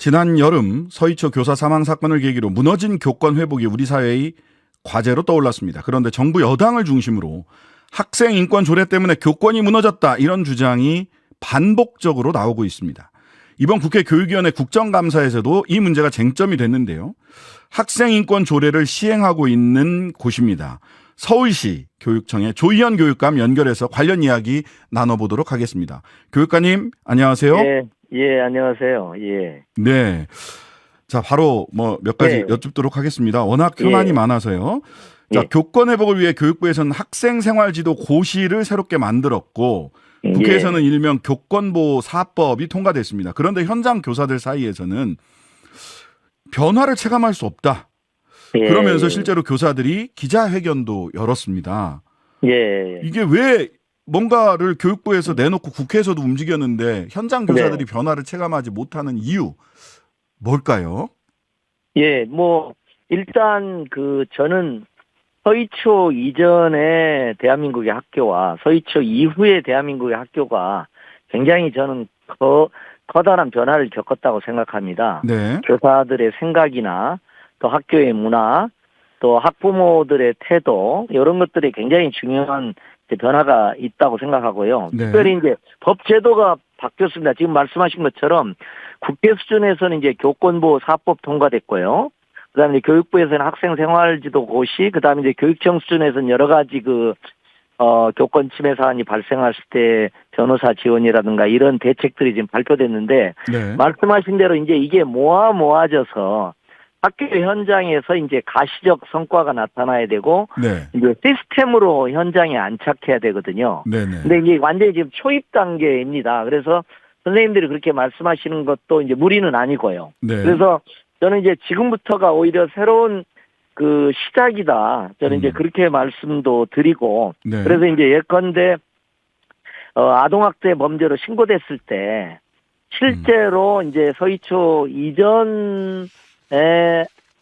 지난 여름 서희초 교사 사망 사건을 계기로 무너진 교권 회복이 우리 사회의 과제로 떠올랐습니다. 그런데 정부 여당을 중심으로 학생 인권 조례 때문에 교권이 무너졌다, 이런 주장이 반복적으로 나오고 있습니다. 이번 국회 교육위원회 국정감사에서도 이 문제가 쟁점이 됐는데요. 학생 인권 조례를 시행하고 있는 곳입니다. 서울시 교육청의 조희연 교육감 연결해서 관련 이야기 나눠보도록 하겠습니다. 교육관님, 안녕하세요. 예, 안녕하세요. 예. 네. 자, 바로 몇 가지 예. 여쭙도록 하겠습니다. 워낙 현안이 예. 많아서요. 자, 예. 교권 회복을 위해 교육부에서는 학생생활지도 고시를 새롭게 만들었고, 국회에서는 일명 교권보호 4법이 통과됐습니다. 그런데 현장 교사들 사이에서는 변화를 체감할 수 없다. 예. 그러면서 실제로 교사들이 기자회견도 열었습니다. 예. 이게 왜 뭔가를 교육부에서 내놓고 국회에서도 움직였는데 현장 교사들이 변화를 체감하지 못하는 이유, 뭘까요? 예, 일단 저는 서희초 이전의 대한민국의 학교와 서희초 이후의 대한민국의 학교가 굉장히 저는 커다란 변화를 겪었다고 생각합니다. 네. 교사들의 생각이나 또 학교의 문화, 또 학부모들의 태도, 이런 것들이 굉장히 중요한 변화가 있다고 생각하고요. 네. 특별히 이제 법 제도가 바뀌었습니다. 지금 말씀하신 것처럼 국회 수준에서는 이제 교권보호 4법 통과됐고요. 그다음에 이제 교육부에서는 학생생활지도 고시, 그다음에 이제 교육청 수준에서는 여러 가지 교권 침해 사안이 발생했을 때 변호사 지원이라든가 이런 대책들이 지금 발표됐는데, 네. 말씀하신 대로 이제 이게 모아져서 학교 현장에서 이제 가시적 성과가 나타나야 되고, 네. 이제 시스템으로 현장에 안착해야 되거든요. 네네. 근데 이게 완전히 지금 초입 단계입니다. 그래서 선생님들이 그렇게 말씀하시는 것도 이제 무리는 아니고요. 네. 그래서 저는 이제 지금부터가 오히려 새로운 시작이다. 저는 이제 그렇게 말씀도 드리고, 네. 그래서 이제 예컨대 아동학대 범죄로 신고됐을 때 실제로 이제 서희초 이전의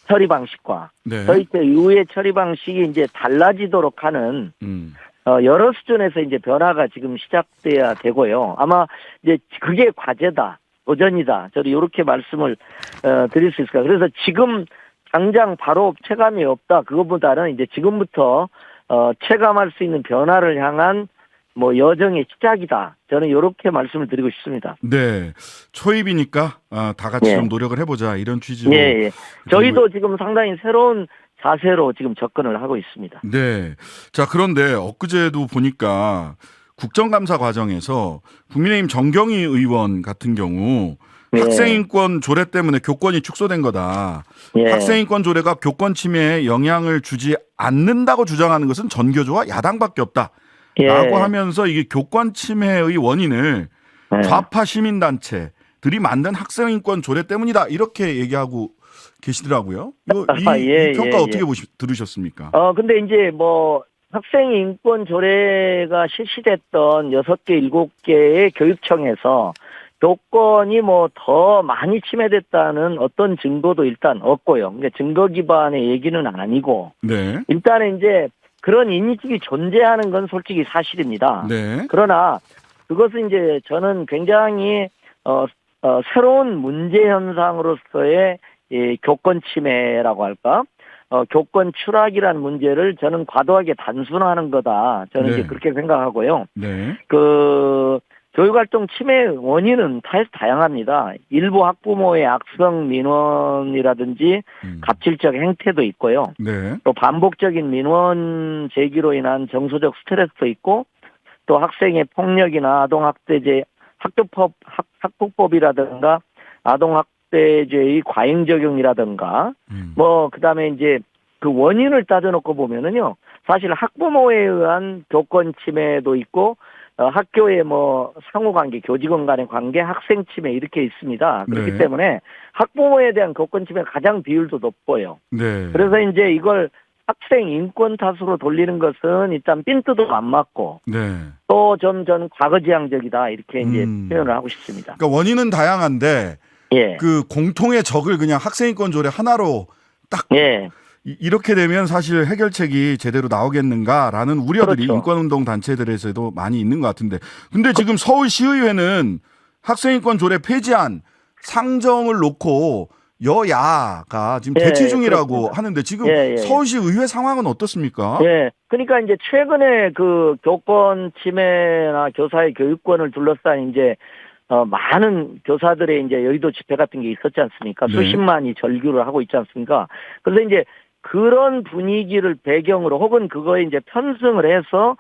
처리 방식과 네. 서희초 이후의 처리 방식이 이제 달라지도록 하는 여러 수준에서 이제 변화가 지금 시작돼야 되고요. 아마 이제 그게 과제다, 도전이다. 저는 이렇게 말씀을 드릴 수 있을 거예요. 그래서 지금 당장 바로 체감이 없다, 그것보다는 이제 지금부터 체감할 수 있는 변화를 향한 여정의 시작이다. 저는 이렇게 말씀을 드리고 싶습니다. 네. 초입이니까 다 같이 예. 좀 노력을 해보자, 이런 취지로. 예. 저희도 지금 상당히 새로운 자세로 지금 접근을 하고 있습니다. 네. 자, 그런데 엊그제도 보니까 국정감사 과정에서 국민의힘 정경희 의원 같은 경우 예. 학생인권 조례 때문에 교권이 축소된 거다. 예. 학생인권 조례가 교권 침해에 영향을 주지 않는다고 주장하는 것은 전교조와 야당밖에 없다. 예. 라고 하면서 이게 교권 침해의 원인을 예. 좌파 시민단체들이 만든 학생인권 조례 때문이다, 이렇게 얘기하고 계시더라고요. 이 평가 어떻게 들으셨습니까? 근데 이제 학생 인권 조례가 실시됐던 6개, 7개의 교육청에서 교권이 더 많이 침해됐다는 어떤 증거도 일단 없고요. 그러니까 증거 기반의 얘기는 아니고, 네. 일단은 이제 그런 인식이 존재하는 건 솔직히 사실입니다. 네. 그러나 그것은 이제 저는 굉장히 새로운 문제 현상으로서의 교권 침해라고 할까? 교권 추락이라는 문제를 저는 과도하게 단순화하는 거다. 저는 네. 이제 그렇게 생각하고요. 네. 교육활동 침해 원인은 다양합니다. 일부 학부모의 악성 민원이라든지 갑질적 행태도 있고요. 네. 또 반복적인 민원 제기로 인한 정서적 스트레스도 있고, 또 학생의 폭력이나 아동학대제, 학폭법이라든가 아동학대죄의 과잉 적용이라든가, 그다음에 이제 그 원인을 따져놓고 보면은요, 사실 학부모에 의한 교권 침해도 있고, 학교의 상호관계, 교직원 간의 관계, 학생 침해 이렇게 있습니다. 그렇기 네. 때문에 학부모에 대한 교권 침해가 가장 비율도 높고요. 네. 그래서 이제 이걸 학생 인권 탓으로 돌리는 것은 일단 핀트도 안 맞고, 네. 또 전 과거지향적이다, 이렇게 이제 표현을 하고 싶습니다. 그러니까 원인은 다양한데 예. 그 공통의 적을 그냥 학생인권 조례 하나로 딱 예. 이렇게 되면 사실 해결책이 제대로 나오겠는가라는 우려들이 그렇죠. 인권운동 단체들에서도 많이 있는 것 같은데, 근데 지금 서울시의회는 학생인권 조례 폐지안 상정을 놓고 여야가 지금 예, 대치 중이라고 그렇습니다. 하는데 지금 예, 예. 서울시 의회 상황은 어떻습니까? 예. 그러니까 이제 최근에 그 교권 침해나 교사의 교육권을 둘러싼 이제 많은 교사들의 이제 여의도 집회 같은 게 있었지 않습니까? 네. 수십만이 절규를 하고 있지 않습니까? 그래서 이제 그런 분위기를 배경으로 혹은 그거에 이제 편승을 해서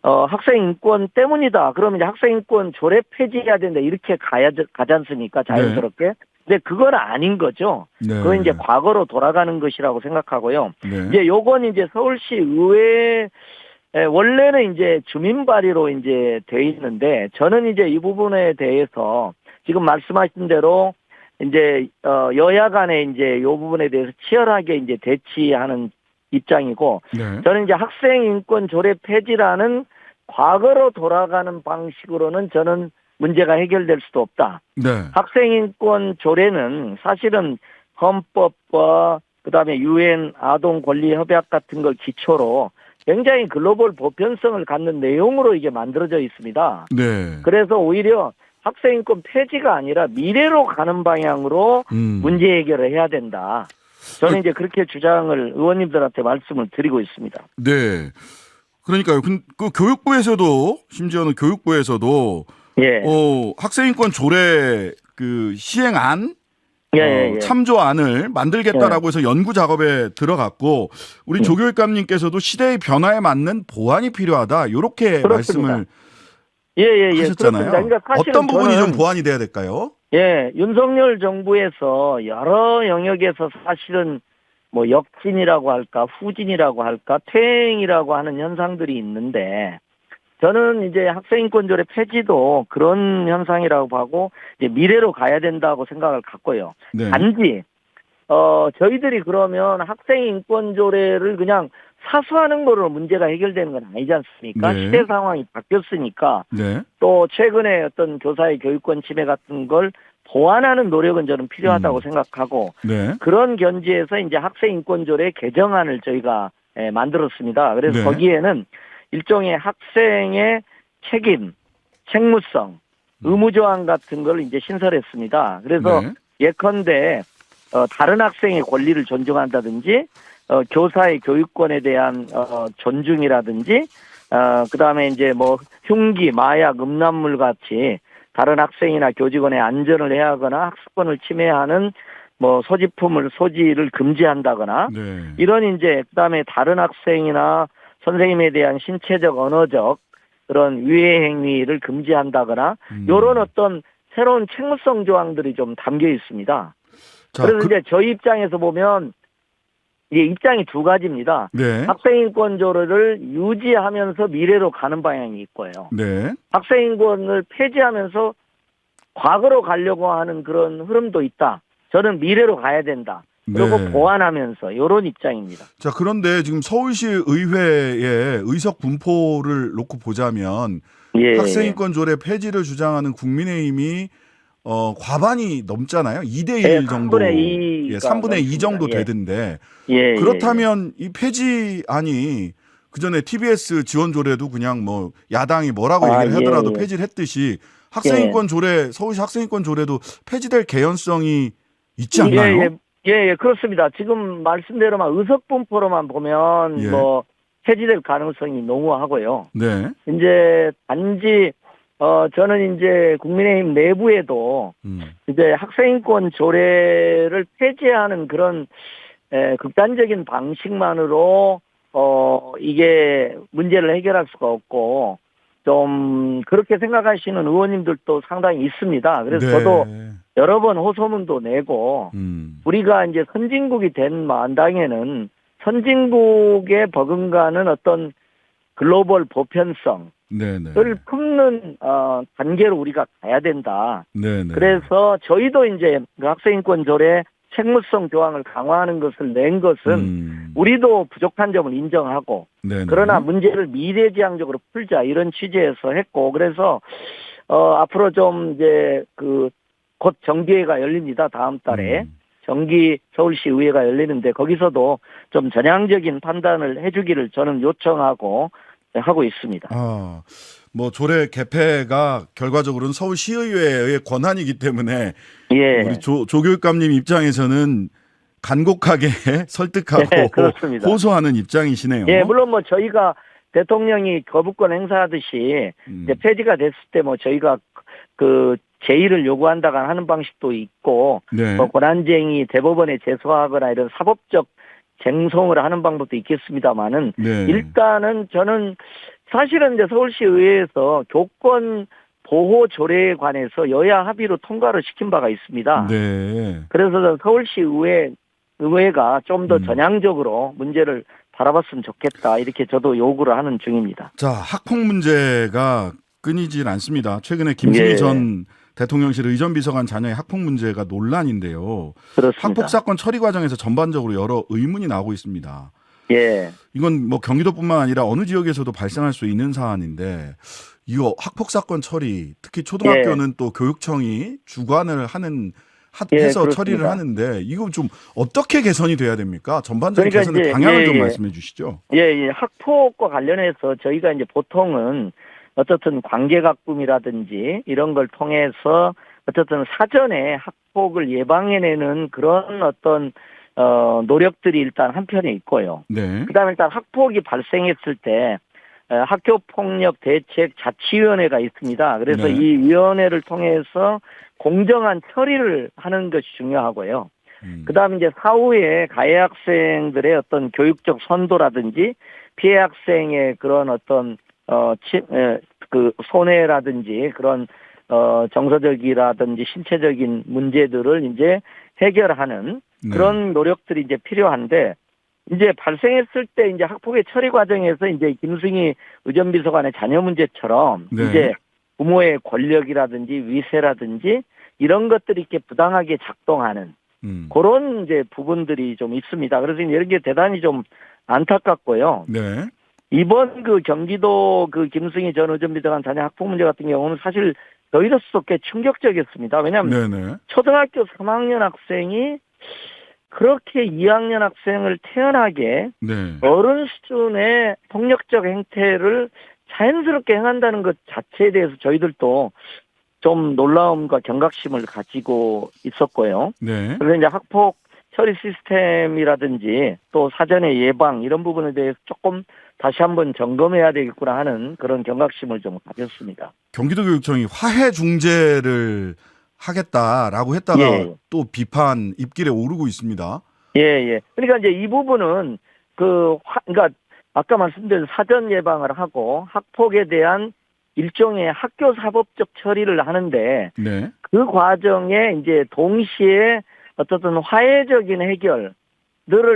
학생 인권 때문이다. 그러면 이제 학생 인권 조례 폐지해야 된다. 이렇게 가지 않습니까? 자연스럽게. 근데 그건 아닌 거죠. 네. 그건 이제 과거로 돌아가는 것이라고 생각하고요. 네. 이제 요건 이제 서울시 의회 원래는 이제 주민 발의로 이제 돼 있는데 저는 이제 이 부분에 대해서 지금 말씀하신 대로 이제 여야 간에 이제 요 부분에 대해서 치열하게 이제 대치하는 입장이고 네. 저는 이제 학생 인권 조례 폐지라는 과거로 돌아가는 방식으로는 저는 문제가 해결될 수도 없다. 네. 학생인권 조례는 사실은 헌법과 그다음에 유엔 아동 권리 협약 같은 걸 기초로 굉장히 글로벌 보편성을 갖는 내용으로 이게 만들어져 있습니다. 네. 그래서 오히려 학생인권 폐지가 아니라 미래로 가는 방향으로 문제 해결을 해야 된다. 저는 이제 그렇게 주장을 의원님들한테 말씀을 드리고 있습니다. 네. 그러니까요. 그 교육부에서도 심지어는 교육부에서도 예. 학생인권 조례 그 시행안 예. 참조안을 만들겠다라고 해서 연구 작업에 들어갔고 우리 조교육감님께서도 시대의 변화에 맞는 보완이 필요하다. 이렇게 그렇습니다. 말씀을 예. 하셨잖아요. 그러니까 사실은 어떤 부분이 저는 좀 보완이 돼야 될까요? 예, 윤석열 정부에서 여러 영역에서 사실은 뭐 역진이라고 할까, 후진이라고 할까, 퇴행이라고 하는 현상들이 있는데 저는 이제 학생인권조례 폐지도 그런 현상이라고 하고 이제 미래로 가야 된다고 생각을 갖고요. 네. 단지 저희들이 그러면 학생인권조례를 그냥 사수하는 거로 문제가 해결되는 건 아니지 않습니까? 네. 시대 상황이 바뀌었으니까 네. 또 최근에 어떤 교사의 교육권 침해 같은 걸 보완하는 노력은 저는 필요하다고 생각하고 네. 그런 견지에서 이제 학생인권조례 개정안을 저희가 만들었습니다. 그래서 네. 거기에는 일종의 학생의 책임, 책무성, 의무조항 같은 걸 이제 신설했습니다. 그래서 네. 예컨대 다른 학생의 권리를 존중한다든지 교사의 교육권에 대한 존중이라든지 그다음에 이제 뭐 흉기, 마약, 음란물 같이 다른 학생이나 교직원의 안전을 해하거나 학습권을 침해하는 뭐 소지를 금지한다거나 네. 이런 이제 그다음에 다른 학생이나 선생님에 대한 신체적, 언어적 그런 위해 행위를 금지한다거나 이런 어떤 새로운 책무성 조항들이 좀 담겨 있습니다. 자, 그래서 이제 저희 입장에서 보면 이게 입장이 두 가지입니다. 네. 학생인권 조례를 유지하면서 미래로 가는 방향이 있고요. 네. 학생인권을 폐지하면서 과거로 가려고 하는 그런 흐름도 있다. 저는 미래로 가야 된다. 그리고 네. 보완하면서 이런 입장입니다. 자, 그런데 지금 서울시 의회의 의석 분포를 놓고 보자면 예. 학생인권 조례 폐지를 주장하는 국민의힘이 과반이 넘잖아요. 2대1 예, 정도. 3분의 2가 3분의 2 정도 넘습니다. 되던데. 예. 그렇다면 이 폐지안이 그전에 TBS 지원 조례도 그냥 뭐 야당이 뭐라고 얘기를 하더라도 폐지를 했듯이 학생인권 조례, 서울시 학생인권 조례도 폐지될 개연성이 있지 않나요? 예, 그렇습니다. 지금 말씀대로만 의석 분포로만 보면 예. 뭐 폐지될 가능성이 농후하고요. 네. 이제 단지 저는 이제 국민의힘 내부에도 이제 학생인권 조례를 폐지하는 그런 극단적인 방식만으로 이게 문제를 해결할 수가 없고 좀 그렇게 생각하시는 의원님들도 상당히 있습니다. 그래서 네. 저도 여러 번 호소문도 내고 우리가 이제 선진국이 된 마당에는 선진국에 버금가는 어떤 글로벌 보편성을 품는 단계로 우리가 가야 된다. 네네. 그래서 저희도 이제 그 학생인권 조례 책무성 조항을 강화하는 것을 낸 것은 우리도 부족한 점을 인정하고 네네. 그러나 문제를 미래지향적으로 풀자 이런 취지에서 했고 그래서 앞으로 좀 이제 곧 정기회가 열립니다. 다음 달에 정기 서울시 의회가 열리는데 거기서도 좀 전향적인 판단을 해주기를 저는 요청하고 하고 있습니다. 뭐 조례 개폐가 결과적으로는 서울시의회의 권한이기 때문에 예. 우리 조교육감님 입장에서는 간곡하게 설득하고 네, 그렇습니다. 호소하는 입장이시네요. 예, 물론 뭐 저희가 대통령이 거부권 행사하듯이 이제 폐지가 됐을 때 뭐 저희가 그 제의를 요구한다거나 하는 방식도 있고 네. 뭐 권한쟁의 대법원에 제소하거나 이런 사법적 쟁송을 하는 방법도 있겠습니다만은 네. 일단은 저는 사실은 이제 서울시 의회에서 교권 보호 조례에 관해서 여야 합의로 통과를 시킨 바가 있습니다. 네. 그래서 서울시 의회가 좀 더 전향적으로 문제를 바라봤으면 좋겠다. 이렇게 저도 요구를 하는 중입니다. 자, 학폭 문제가 끊이질 않습니다. 최근에 김승희 예. 전 대통령실 의전비서관 자녀의 학폭 문제가 논란인데요. 그렇습니다. 학폭 사건 처리 과정에서 전반적으로 여러 의문이 나오고 있습니다. 예. 이건 뭐 경기도뿐만 아니라 어느 지역에서도 발생할 수 있는 사안인데 이거 학폭 사건 처리 특히 초등학교는 또 교육청이 주관을 해서 그렇습니다. 처리를 하는데 이거 좀 어떻게 개선이 돼야 됩니까? 전반적인 그러니까 개선의 이제, 방향을 좀 말씀해 주시죠. 예. 학폭과 관련해서 저희가 이제 보통은 어쨌든 관계가꿈이라든지 이런 걸 통해서 어쨌든 사전에 학폭을 예방해내는 그런 어떤 노력들이 일단 한편에 있고요. 네. 그다음에 일단 학폭이 발생했을 때 학교폭력대책자치위원회가 있습니다. 그래서 네. 이 위원회를 통해서 공정한 처리를 하는 것이 중요하고요. 그다음에 이제 사후에 가해 학생들의 어떤 교육적 선도라든지 피해 학생의 그런 어떤 그 손해라든지 그런 정서적이라든지 신체적인 문제들을 이제 해결하는 그런 노력들이 이제 필요한데 이제 발생했을 때 이제 학폭의 처리 과정에서 이제 김승희 의전비서관의 자녀 문제처럼 이제 부모의 권력이라든지 위세라든지 이런 것들이 이렇게 부당하게 작동하는 그런 이제 부분들이 좀 있습니다. 그래서 이런 게 대단히 좀 안타깝고요. 네. 이번 그 경기도 그 김승희 전 의전비서관 자녀 학폭 문제 같은 경우는 사실 저희로서 꽤 충격적이었습니다. 왜냐하면 초등학교 3학년 학생이 그렇게 2학년 학생을 태연하게 어른 수준의 폭력적 행태를 자연스럽게 행한다는 것 자체에 대해서 저희들도 좀 놀라움과 경각심을 가지고 있었고요. 그래서 이제 학폭 처리 시스템이라든지 또 사전의 예방 이런 부분에 대해서 조금 다시 한번 점검해야 되겠구나 하는 그런 경각심을 좀 가졌습니다. 경기도교육청이 화해 중재를 하겠다라고 했다가 또 비판 입길에 오르고 있습니다. 예. 그러니까 이제 이 부분은 그러니까 아까 말씀드린 사전 예방을 하고 학폭에 대한 일종의 학교 사법적 처리를 하는데 그 과정에 이제 동시에 어쨌든 화해적인 해결을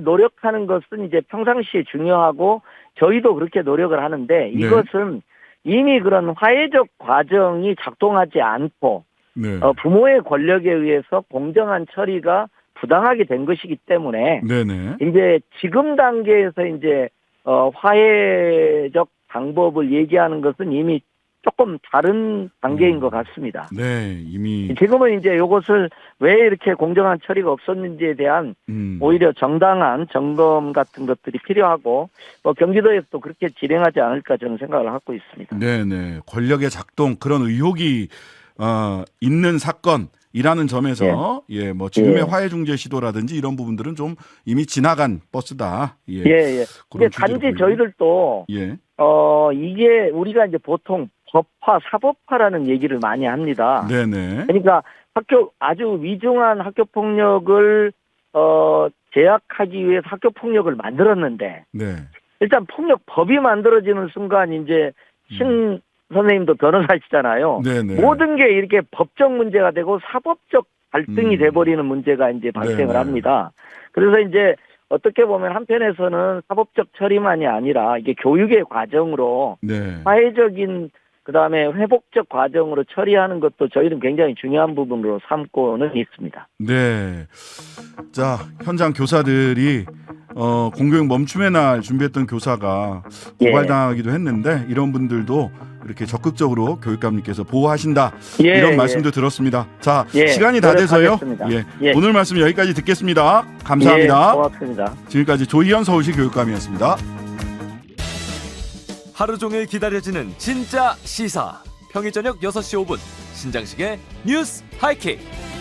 노력하는 것은 이제 평상시에 중요하고 저희도 그렇게 노력을 하는데 이것은 이미 그런 화해적 과정이 작동하지 않고 부모의 권력에 의해서 공정한 처리가 부당하게 된 것이기 때문에 이제 지금 단계에서 이제 화해적 방법을 얘기하는 것은 이미 조금 다른 단계인 것 같습니다. 이미 지금은 이제 이것을 왜 이렇게 공정한 처리가 없었는지에 대한 오히려 정당한 점검 같은 것들이 필요하고 경기도에서도 그렇게 진행하지 않을까 저는 생각을 하고 있습니다. 권력의 작동 그런 의혹이 있는 사건이라는 점에서 뭐 지금의 화해 중재 시도라든지 이런 부분들은 좀 이미 지나간 버스다. 이제 단지 저희들도 이게 우리가 이제 보통 법화, 사법화라는 얘기를 많이 합니다. 그러니까 아주 위중한 학교 폭력을 제약하기 위해서 학교 폭력을 만들었는데 일단 폭력법이 만들어지는 순간 이제 신 선생님도 변호사시잖아요. 모든 게 이렇게 법적 문제가 되고 사법적 갈등이 돼버리는 문제가 이제 발생을 합니다. 그래서 이제 어떻게 보면 한편에서는 사법적 처리만이 아니라 이게 교육의 과정으로 화해적인 그다음에 회복적 과정으로 처리하는 것도 저희는 굉장히 중요한 부분으로 삼고는 있습니다. 자, 현장 교사들이 공교육 멈춤의 날 준비했던 교사가 고발당하기도 했는데 이런 분들도 이렇게 적극적으로 교육감님께서 보호하신다 이런 말씀도 들었습니다. 자, 시간이 다 돼서요. 오늘 말씀 여기까지 듣겠습니다. 감사합니다. 고맙습니다. 지금까지 조희연 서울시 교육감이었습니다. 하루 종일 기다려지는 진짜 시사. 평일 저녁 6시 5분 신장식의 뉴스 하이킥.